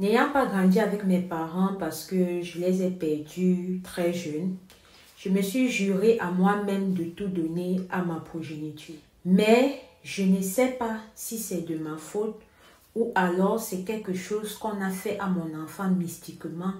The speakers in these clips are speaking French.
N'ayant pas grandi avec mes parents parce que je les ai perdus très jeunes, je me suis juré à moi-même de tout donner à ma progéniture. Mais je ne sais pas si c'est de ma faute ou alors c'est quelque chose qu'on a fait à mon enfant mystiquement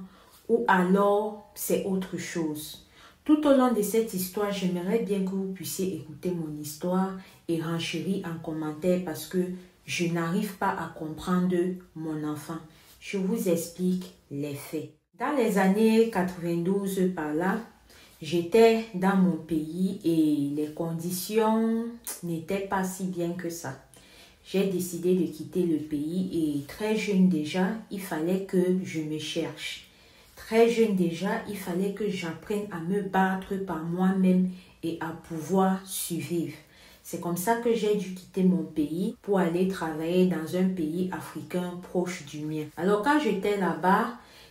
ou alors c'est autre chose. Tout au long de cette histoire, j'aimerais bien que vous puissiez écouter mon histoire et renchérir en commentaire parce que je n'arrive pas à comprendre mon enfant. Je vous explique les faits. Dans les années 92 par là, j'étais dans mon pays et les conditions n'étaient pas si bien que ça. J'ai décidé de quitter le pays et très jeune déjà, il fallait que je me cherche. Très jeune déjà, il fallait que j'apprenne à me battre par moi-même et à pouvoir survivre. C'est comme ça que j'ai dû quitter mon pays pour aller travailler dans un pays africain proche du mien. Alors quand j'étais là-bas,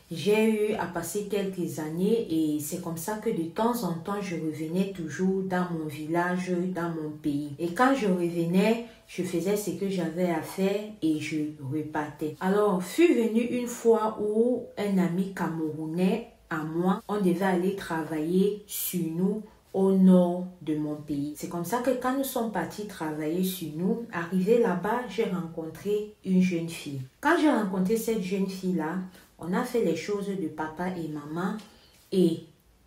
j'ai eu à passer quelques années et c'est comme ça que de temps en temps, je revenais toujours dans mon village, dans mon pays. Et quand je revenais, je faisais ce que j'avais à faire et je repartais. Alors, fut venue une fois où un ami camerounais à moi, on devait aller travailler sur nous au nord de mon pays. C'est comme ça que quand nous sommes partis travailler sur nous, arrivé là-bas, j'ai rencontré une jeune fille. Quand j'ai rencontré cette jeune fille-là, on a fait les choses de papa et maman et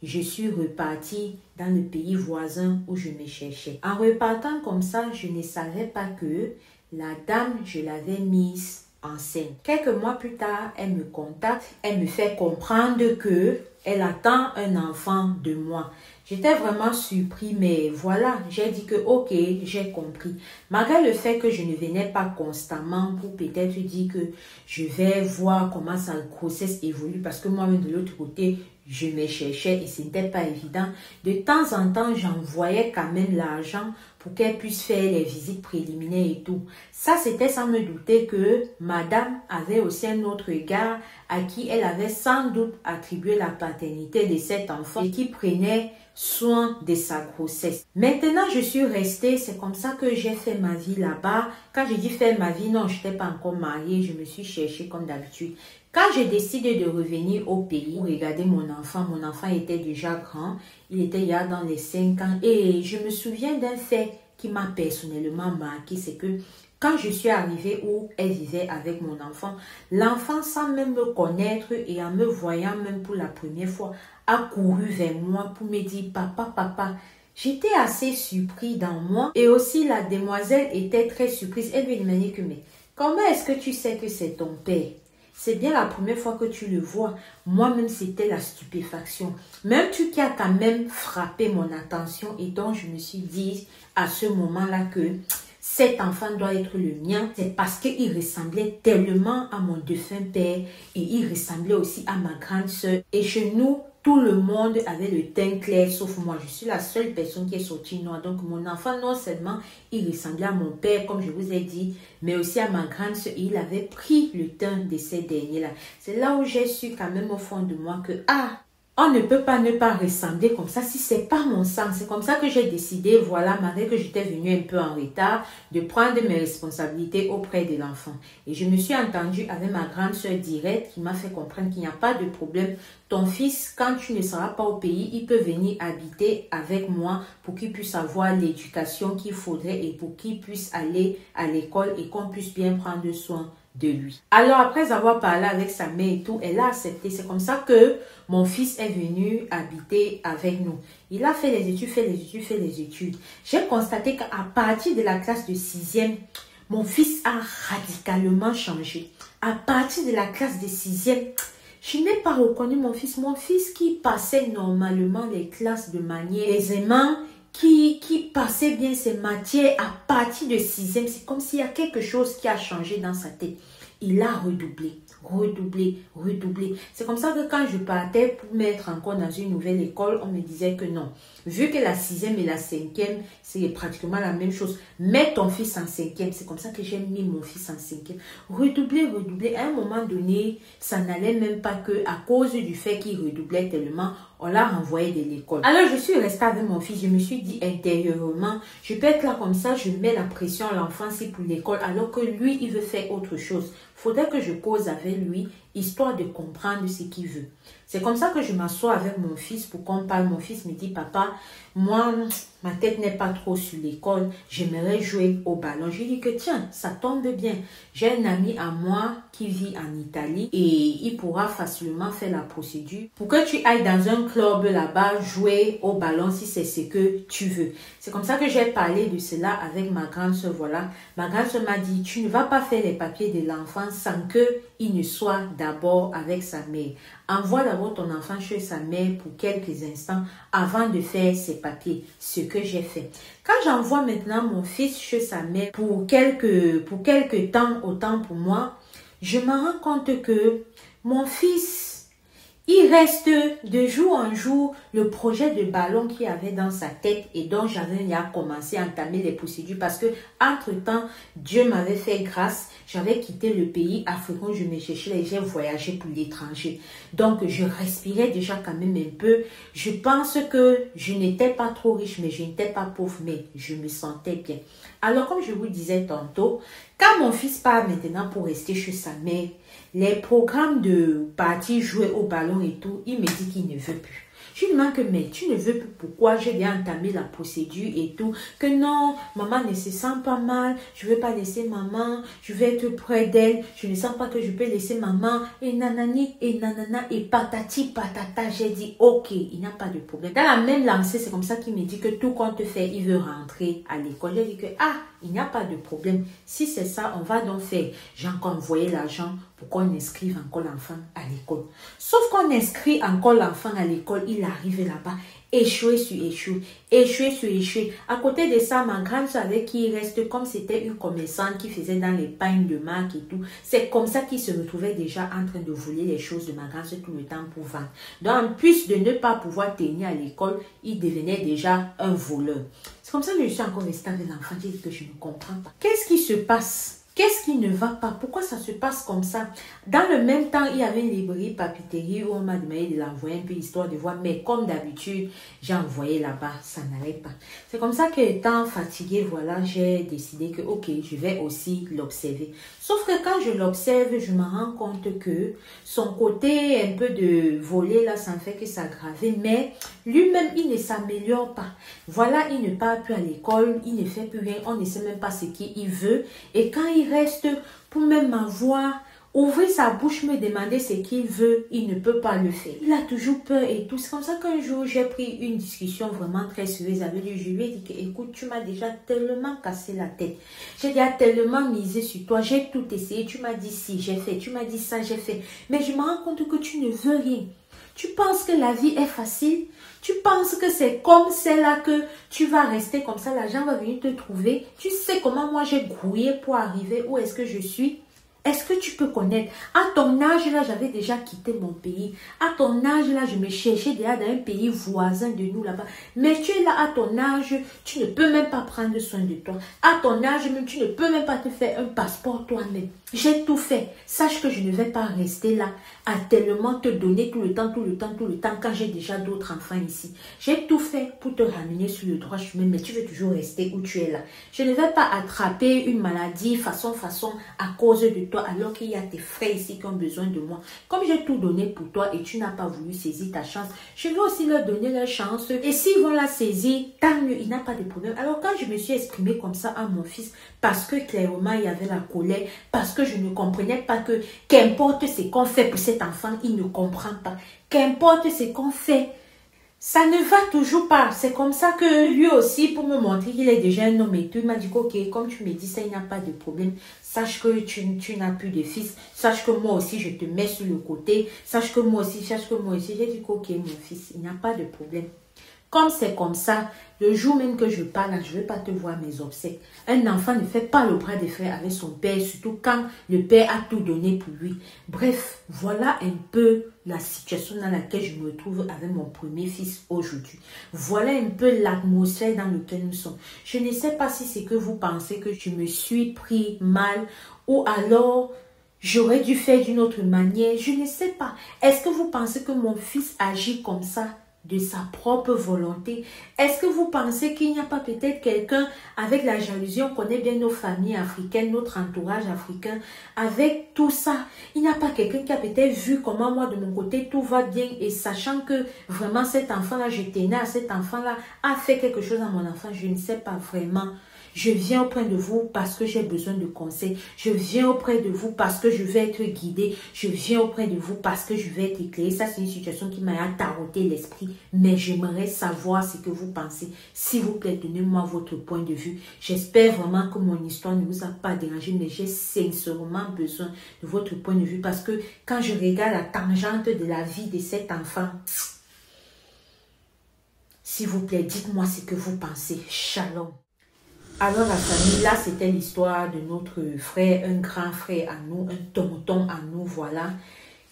je suis repartie dans le pays voisin où je me cherchais. En repartant comme ça, je ne savais pas que la dame, je l'avais mise enceinte. Quelques mois plus tard, elle me contacte, elle me fait comprendre que elle attend un enfant de moi. J'étais vraiment surpris, mais voilà, j'ai dit que ok, j'ai compris. Malgré le fait que je ne venais pas constamment pour peut-être dire que je vais voir comment sa grossesse évolue, parce que moi-même de l'autre côté, je me cherchais et ce n'était pas évident. De temps en temps, j'envoyais quand même l'argent pour qu'elle puisse faire les visites préliminaires et tout. Ça, c'était sans me douter que madame avait aussi un autre gars à qui elle avait sans doute attribué la paternité de cet enfant et qui prenait soin de sa grossesse. Maintenant, je suis restée, c'est comme ça que j'ai fait ma vie là-bas. Quand je dis faire ma vie, non, je n'étais pas encore mariée, je me suis cherchée comme d'habitude. Quand j'ai décidé de revenir au pays, regarder mon enfant était déjà grand, il était déjà dans les 5 ans et je me souviens d'un fait qui m'a personnellement marqué, c'est que quand je suis arrivée où elle vivait avec mon enfant, l'enfant sans même me connaître et en me voyant même pour la première fois, a couru vers moi pour me dire « Papa, papa ». J'étais assez surpris dans moi et aussi la demoiselle était très surprise. Elle lui demandait que « Mais comment est-ce que tu sais que c'est ton père ?» C'est bien la première fois que tu le vois. Moi-même, c'était la stupéfaction. Même truc qui a quand même frappé mon attention et donc je me suis dit à ce moment-là que cet enfant doit être le mien. C'est parce qu'il ressemblait tellement à mon défunt père et il ressemblait aussi à ma grande soeur. Et chez nous, tout le monde avait le teint clair sauf moi. Je suis la seule personne qui est sortie noire. Donc mon enfant, non seulement il ressemblait à mon père, comme je vous ai dit, mais aussi à ma grande soeur. Et il avait pris le teint de ces derniers-là. C'est là où j'ai su quand même au fond de moi que, on ne peut pas ne pas ressembler comme ça si c'est pas mon sang. C'est comme ça que j'ai décidé, voilà, malgré que j'étais venue un peu en retard, de prendre mes responsabilités auprès de l'enfant. Et je me suis entendue avec ma grande soeur directe qui m'a fait comprendre qu'il n'y a pas de problème. Ton fils, quand tu ne seras pas au pays, il peut venir habiter avec moi pour qu'il puisse avoir l'éducation qu'il faudrait et pour qu'il puisse aller à l'école et qu'on puisse bien prendre soin de lui. Alors après avoir parlé avec sa mère et tout, elle a accepté. C'est comme ça que mon fils est venu habiter avec nous. Il a fait les études, fait les études. J'ai constaté qu'à partir de la classe de 6e, mon fils a radicalement changé. À partir de la classe de 6e, je n'ai pas reconnu mon fils. Mon fils qui passait normalement les classes de manière aisément, qui passait bien ses matières à partir de 6e. C'est comme s'il y a quelque chose qui a changé dans sa tête. Il a redoublé. C'est comme ça que quand je partais pour mettre encore dans une nouvelle école, on me disait que non. Vu que la 6e et la 5e, c'est pratiquement la même chose. Mets ton fils en 5e. C'est comme ça que j'ai mis mon fils en 5e. Redoubler. À un moment donné, ça n'allait même pas que à cause du fait qu'il redoublait tellement, on l'a renvoyé de l'école. Alors, je suis restée avec mon fils. Je me suis dit intérieurement, je peux être là comme ça, je mets la pression à l'enfant, c'est pour l'école, alors que lui, il veut faire autre chose. Faudrait que je cause avec lui histoire de comprendre ce qu'il veut. C'est comme ça que je m'assois avec mon fils pour qu'on parle. Mon fils me dit, papa, moi, ma tête n'est pas trop sur l'école, j'aimerais jouer au ballon. Je lui dis que tiens, ça tombe bien. J'ai un ami à moi qui vit en Italie et il pourra facilement faire la procédure pour que tu ailles dans un club là-bas jouer au ballon si c'est ce que tu veux. C'est comme ça que j'ai parlé de cela avec ma grande soeur. Voilà, ma grande soeur m'a dit, tu ne vas pas faire les papiers de l'enfant sans qu'il ne soit d'abord avec sa mère. Envoie d'abord ton enfant chez sa mère pour quelques instants avant de faire ses papiers, ce que j'ai fait. Quand j'envoie maintenant mon fils chez sa mère pour quelques temps, autant pour moi, je me rends compte que mon fils, il reste de jour en jour le projet de ballon qu'il avait dans sa tête et dont j'avais commencé à entamer les procédures parce que entre-temps, Dieu m'avait fait grâce. J'avais quitté le pays africain, je me cherchais et j'ai voyagé pour l'étranger. Donc, je respirais déjà quand même un peu. Je pense que je n'étais pas trop riche, mais je n'étais pas pauvre, mais je me sentais bien. Alors, comme je vous disais tantôt, quand mon fils part maintenant pour rester chez sa mère, les programmes de partir jouer au ballon et tout, il me dit qu'il ne veut plus. Je lui demande que, mais tu ne veux plus, pourquoi? J'ai bien entamé la procédure et tout. Que non, maman ne se sent pas mal, je ne veux pas laisser maman, je vais être près d'elle, je ne sens pas que je peux laisser maman. Et nanani, et nanana, et patati, patata. J'ai dit, ok, il n'y a pas de problème. Dans la même lancée, c'est comme ça qu'il me dit que tout compte fait, il veut rentrer à l'école. J'ai dit que, il n'y a pas de problème. Si c'est ça, on va donc faire. J'ai encore envoyé l'argent pour qu'on inscrive encore l'enfant à l'école. Sauf qu'on inscrit encore l'enfant à l'école, il arrive là-bas, échoué sur échoué, échoué sur échoué. À côté de ça, ma grande soeur avec qui il reste, comme c'était une commerçante qui faisait dans les pagnes de marque et tout, c'est comme ça qu'il se retrouvait déjà en train de voler les choses de ma grande soeur tout le temps pour vendre. Donc, en plus de ne pas pouvoir tenir à l'école, il devenait déjà un voleur. C'est comme ça que je suis encore restée avec l'enfant. J'ai dit que je ne comprends pas. Qu'est-ce qui se passe? Qu'est-ce qui ne va pas? Pourquoi ça se passe comme ça? Dans le même temps, il y avait une librairie papeterie où on m'a demandé de l'envoyer un peu histoire de voir. Mais comme d'habitude, j'ai envoyé là-bas. Ça n'allait pas. C'est comme ça que, étant fatiguée, voilà, j'ai décidé que, ok, je vais aussi l'observer. Sauf que quand je l'observe, je me rends compte que son côté un peu de voler, là, ça ne fait que s'aggraver. Mais lui-même, il ne s'améliore pas. Voilà, il ne part plus à l'école, il ne fait plus rien. On ne sait même pas ce qu'il veut. Et quand il reste pour même m'avoir, ouvrir sa bouche, me demander ce qu'il veut, il ne peut pas le faire. Il a toujours peur et tout. C'est comme ça qu'un jour, j'ai pris une discussion vraiment très sérieuse avec lui. Je lui ai dit que, écoute, tu m'as déjà tellement cassé la tête. J'ai déjà tellement misé sur toi. J'ai tout essayé. Tu m'as dit si, j'ai fait. Tu m'as dit ça, j'ai fait. Mais je me rends compte que tu ne veux rien. Tu penses que la vie est facile? Tu penses que c'est comme celle-là que tu vas rester comme ça, l'argent va venir te trouver? Tu sais comment moi j'ai grouillé pour arriver où est-ce que je suis? Est-ce que tu peux connaître? À ton âge là, j'avais déjà quitté mon pays. À ton âge là, je me cherchais déjà dans un pays voisin de nous là-bas. Mais tu es là à ton âge, tu ne peux même pas prendre soin de toi. À ton âge même, tu ne peux même pas te faire un passeport toi-même. J'ai tout fait. Sache que je ne vais pas rester là à tellement te donner tout le temps, quand j'ai déjà d'autres enfants ici. J'ai tout fait pour te ramener sur le droit chemin, mais tu veux toujours rester où tu es là. Je ne vais pas attraper une maladie façon à cause de toi, alors qu'il y a tes frères ici qui ont besoin de moi. Comme j'ai tout donné pour toi et tu n'as pas voulu saisir ta chance, je vais aussi leur donner leur chance. Et s'ils vont la saisir, tant mieux, il n'a pas de problème. Alors quand je me suis exprimée comme ça à mon fils, parce que clairement il y avait la colère, parce que je ne comprenais pas que qu'importe ce qu'on fait pour cet enfant, il ne comprend pas. Qu'importe ce qu'on fait, ça ne va toujours pas. C'est comme ça que lui aussi, pour me montrer qu'il est déjà un homme et tout, il m'a dit ok, comme tu me dis ça, il n'y a pas de problème. Sache que tu n'as plus de fils. Sache que moi aussi, je te mets sur le côté. Sache que moi aussi. J'ai dit ok, mon fils, il n'y a pas de problème. Comme c'est comme ça, le jour même que je parle, je ne vais pas te voir mes obsèques. Un enfant ne fait pas le bras de fer avec son père, surtout quand le père a tout donné pour lui. Bref, voilà un peu la situation dans laquelle je me trouve avec mon premier fils aujourd'hui. Voilà un peu l'atmosphère dans laquelle nous sommes. Je ne sais pas si c'est que vous pensez que je me suis pris mal ou alors j'aurais dû faire d'une autre manière. Je ne sais pas. Est-ce que vous pensez que mon fils agit comme ça de sa propre volonté? Est-ce que vous pensez qu'il n'y a pas peut-être quelqu'un avec la jalousie? On connaît bien nos familles africaines, notre entourage africain. Avec tout ça, il n'y a pas quelqu'un qui a peut-être vu comment moi de mon côté tout va bien et sachant que vraiment cet enfant-là, je tenais à cet enfant-là, a fait quelque chose à mon enfant, je ne sais pas vraiment. Je viens auprès de vous parce que j'ai besoin de conseils. Je viens auprès de vous parce que je vais être guidée. Je viens auprès de vous parce que je vais être éclairée. Ça, c'est une situation qui m'a tarauté l'esprit. Mais j'aimerais savoir ce que vous pensez. S'il vous plaît, donnez-moi votre point de vue. J'espère vraiment que mon histoire ne vous a pas dérangé, mais j'ai sincèrement besoin de votre point de vue parce que quand je regarde la tangente de la vie de cet enfant, s'il vous plaît, dites-moi ce que vous pensez. Shalom. Alors la famille, là c'était l'histoire de notre frère, un grand frère à nous, un tonton à nous, voilà,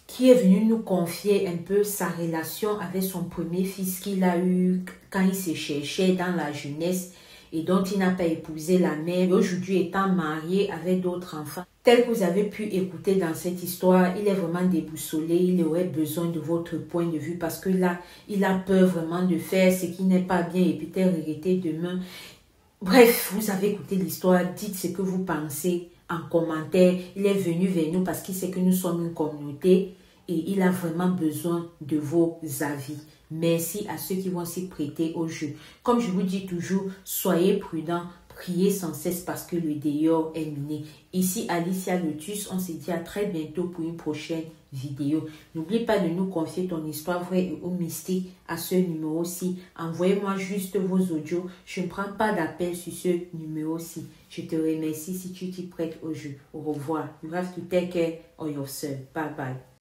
qui est venu nous confier un peu sa relation avec son premier fils qu'il a eu quand il se cherchait dans la jeunesse et dont il n'a pas épousé la mère. Aujourd'hui étant marié avec d'autres enfants, tel que vous avez pu écouter dans cette histoire, il est vraiment déboussolé, il aurait besoin de votre point de vue parce que là, il a peur vraiment de faire ce qui n'est pas bien et peut-être regretter demain. Bref, vous avez écouté l'histoire, dites ce que vous pensez en commentaire. Il est venu vers nous parce qu'il sait que nous sommes une communauté et il a vraiment besoin de vos avis. Merci à ceux qui vont s'y prêter au jeu. Comme je vous dis toujours, soyez prudents, priez sans cesse parce que le dehors est miné. Ici Alicia Lotus, on se dit à très bientôt pour une prochaine vidéo. N'oublie pas de nous confier ton histoire vraie et au mystique à ce numéro-ci. Envoyez-moi juste vos audios. Je ne prends pas d'appel sur ce numéro-ci. Je te remercie si tu t'y prêtes au jeu. Au revoir. You have to take care of yourself. Bye bye.